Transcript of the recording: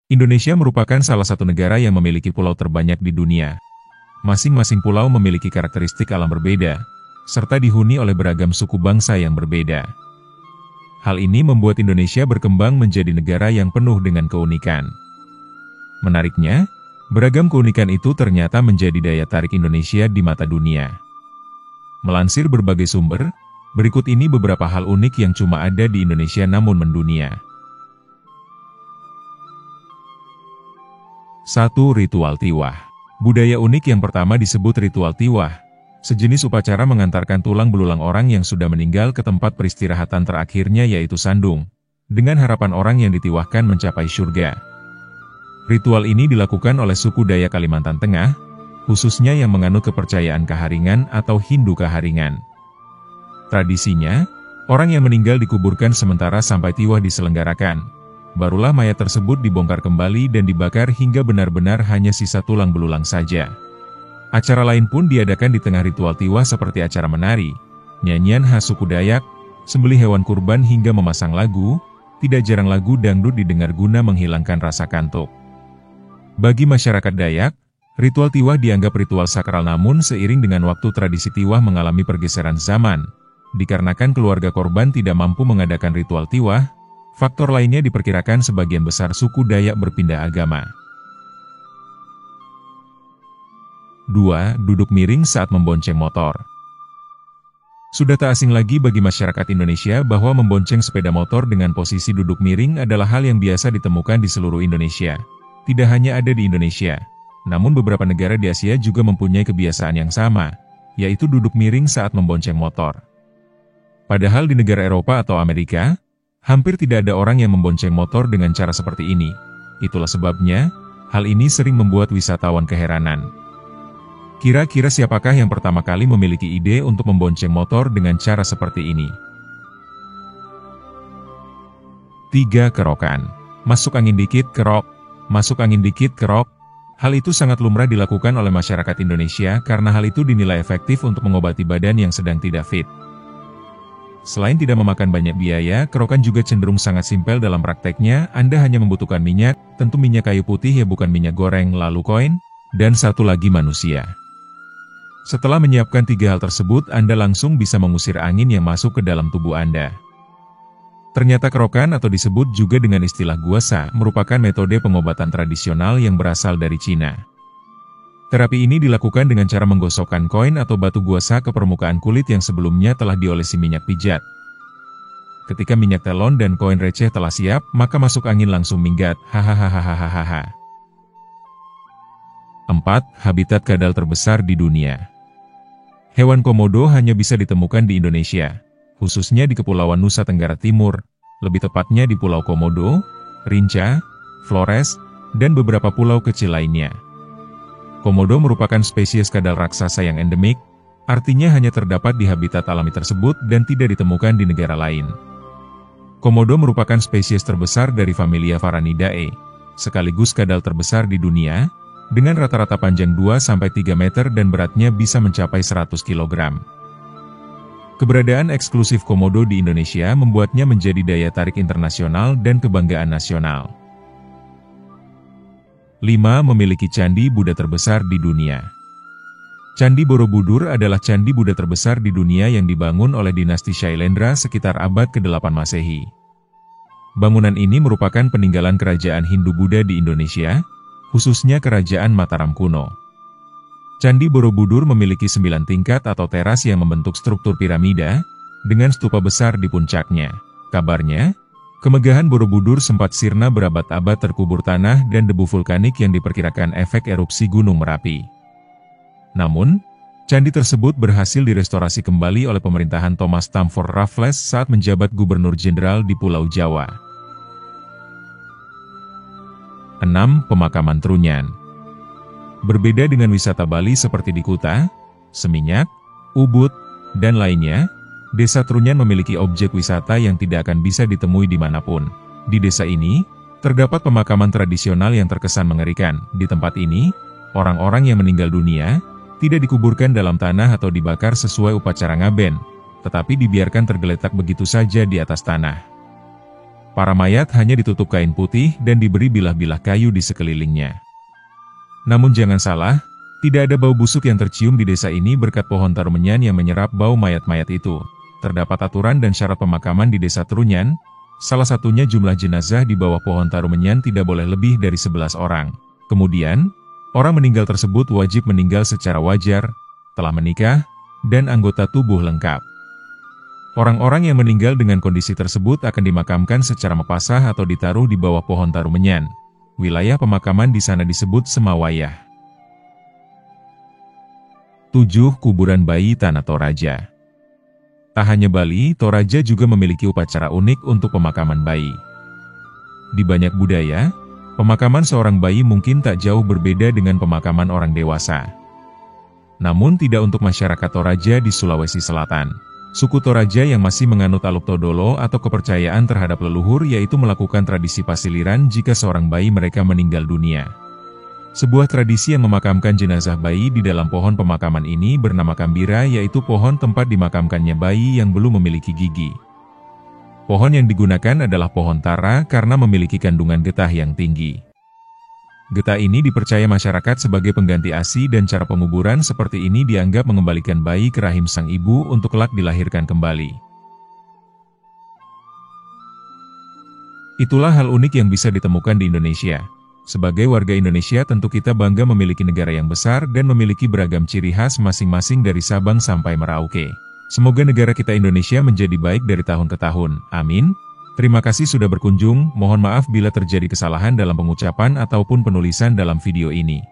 Indonesia merupakan salah satu negara yang memiliki pulau terbanyak di dunia. Masing-masing pulau memiliki karakteristik alam berbeda, serta dihuni oleh beragam suku bangsa yang berbeda. Hal ini membuat Indonesia berkembang menjadi negara yang penuh dengan keunikan. Menariknya, beragam keunikan itu ternyata menjadi daya tarik Indonesia di mata dunia. Melansir berbagai sumber, berikut ini beberapa hal unik yang cuma ada di Indonesia namun mendunia. 1. Ritual Tiwah. Budaya unik yang pertama disebut ritual Tiwah, sejenis upacara mengantarkan tulang belulang orang yang sudah meninggal ke tempat peristirahatan terakhirnya yaitu sandung, dengan harapan orang yang ditiwahkan mencapai surga. Ritual ini dilakukan oleh suku Dayak Kalimantan Tengah, khususnya yang menganut kepercayaan Kaharingan atau Hindu Kaharingan. Tradisinya, orang yang meninggal dikuburkan sementara sampai tiwah diselenggarakan. Barulah mayat tersebut dibongkar kembali dan dibakar hingga benar-benar hanya sisa tulang belulang saja. Acara lain pun diadakan di tengah ritual tiwah seperti acara menari, nyanyian khas suku Dayak, sembelih hewan kurban hingga memasang lagu, tidak jarang lagu dangdut didengar guna menghilangkan rasa kantuk. Bagi masyarakat Dayak, ritual tiwah dianggap ritual sakral namun seiring dengan waktu tradisi tiwah mengalami pergeseran zaman. Dikarenakan keluarga korban tidak mampu mengadakan ritual tiwah, faktor lainnya diperkirakan sebagian besar suku Dayak berpindah agama. 2. Duduk miring saat membonceng motor. Sudah tak asing lagi bagi masyarakat Indonesia bahwa membonceng sepeda motor dengan posisi duduk miring adalah hal yang biasa ditemukan di seluruh Indonesia. Tidak hanya ada di Indonesia, namun beberapa negara di Asia juga mempunyai kebiasaan yang sama, yaitu duduk miring saat membonceng motor. Padahal di negara Eropa atau Amerika, hampir tidak ada orang yang membonceng motor dengan cara seperti ini. Itulah sebabnya, hal ini sering membuat wisatawan keheranan. Kira-kira siapakah yang pertama kali memiliki ide untuk membonceng motor dengan cara seperti ini? 3. Kerokan. Masuk angin dikit kerok, masuk angin dikit kerok. Hal itu sangat lumrah dilakukan oleh masyarakat Indonesia karena hal itu dinilai efektif untuk mengobati badan yang sedang tidak fit. Selain tidak memakan banyak biaya, kerokan juga cenderung sangat simpel dalam prakteknya. Anda hanya membutuhkan minyak, tentu minyak kayu putih ya bukan minyak goreng, lalu koin, dan satu lagi manusia. Setelah menyiapkan 3 hal tersebut, Anda langsung bisa mengusir angin yang masuk ke dalam tubuh Anda. Ternyata kerokan atau disebut juga dengan istilah guasa, merupakan metode pengobatan tradisional yang berasal dari Cina. Terapi ini dilakukan dengan cara menggosokkan koin atau batu guasa ke permukaan kulit yang sebelumnya telah diolesi minyak pijat. Ketika minyak telon dan koin receh telah siap, maka masuk angin langsung minggat. Hahaha. 4. Habitat kadal terbesar di dunia. Hewan komodo hanya bisa ditemukan di Indonesia, khususnya di Kepulauan Nusa Tenggara Timur, lebih tepatnya di Pulau Komodo, Rinca, Flores, dan beberapa pulau kecil lainnya. Komodo merupakan spesies kadal raksasa yang endemik, artinya hanya terdapat di habitat alami tersebut dan tidak ditemukan di negara lain. Komodo merupakan spesies terbesar dari familia Varanidae, sekaligus kadal terbesar di dunia, dengan rata-rata panjang 2-3 meter dan beratnya bisa mencapai 100 kg. Keberadaan eksklusif komodo di Indonesia membuatnya menjadi daya tarik internasional dan kebanggaan nasional. 5. Memiliki candi Buddha terbesar di dunia. Candi Borobudur adalah candi Buddha terbesar di dunia yang dibangun oleh dinasti Shailendra sekitar abad ke-8 Masehi. Bangunan ini merupakan peninggalan kerajaan Hindu Buddha di Indonesia, khususnya kerajaan Mataram kuno. Candi Borobudur memiliki 9 tingkat atau teras yang membentuk struktur piramida, dengan stupa besar di puncaknya. Kabarnya, kemegahan Borobudur sempat sirna berabad-abad terkubur tanah dan debu vulkanik yang diperkirakan efek erupsi Gunung Merapi. Namun, candi tersebut berhasil direstorasi kembali oleh pemerintahan Thomas Stamford Raffles saat menjabat Gubernur Jenderal di Pulau Jawa. 6. Pemakaman Trunyan. Berbeda dengan wisata Bali seperti di Kuta, Seminyak, Ubud, dan lainnya, Desa Trunyan memiliki objek wisata yang tidak akan bisa ditemui dimanapun. Di desa ini, terdapat pemakaman tradisional yang terkesan mengerikan. Di tempat ini, orang-orang yang meninggal dunia, tidak dikuburkan dalam tanah atau dibakar sesuai upacara ngaben, tetapi dibiarkan tergeletak begitu saja di atas tanah. Para mayat hanya ditutup kain putih dan diberi bilah-bilah kayu di sekelilingnya. Namun jangan salah, tidak ada bau busuk yang tercium di desa ini berkat pohon Tarumenyan yang menyerap bau mayat-mayat itu. Terdapat aturan dan syarat pemakaman di desa Trunyan, salah satunya jumlah jenazah di bawah pohon Tarumenyan tidak boleh lebih dari 11 orang. Kemudian, orang meninggal tersebut wajib meninggal secara wajar, telah menikah, dan anggota tubuh lengkap. Orang-orang yang meninggal dengan kondisi tersebut akan dimakamkan secara mepasah atau ditaruh di bawah pohon Tarumenyan. Wilayah pemakaman di sana disebut Semawayah. 7. Kuburan bayi Tanah Toraja. Tak hanya Bali, Toraja juga memiliki upacara unik untuk pemakaman bayi. Di banyak budaya, pemakaman seorang bayi mungkin tak jauh berbeda dengan pemakaman orang dewasa. Namun tidak untuk masyarakat Toraja di Sulawesi Selatan. Suku Toraja yang masih menganut Aluk Todolo atau kepercayaan terhadap leluhur yaitu melakukan tradisi pasiliran jika seorang bayi mereka meninggal dunia. Sebuah tradisi yang memakamkan jenazah bayi di dalam pohon pemakaman ini bernama Kambira yaitu pohon tempat dimakamkannya bayi yang belum memiliki gigi. Pohon yang digunakan adalah pohon tara karena memiliki kandungan getah yang tinggi. Getah ini dipercaya masyarakat sebagai pengganti ASI dan cara penguburan seperti ini dianggap mengembalikan bayi ke rahim sang ibu untuk kelak dilahirkan kembali. Itulah hal unik yang bisa ditemukan di Indonesia. Sebagai warga Indonesia tentu kita bangga memiliki negara yang besar dan memiliki beragam ciri khas masing-masing dari Sabang sampai Merauke. Semoga negara kita Indonesia menjadi baik dari tahun ke tahun. Amin. Terima kasih sudah berkunjung, mohon maaf bila terjadi kesalahan dalam pengucapan ataupun penulisan dalam video ini.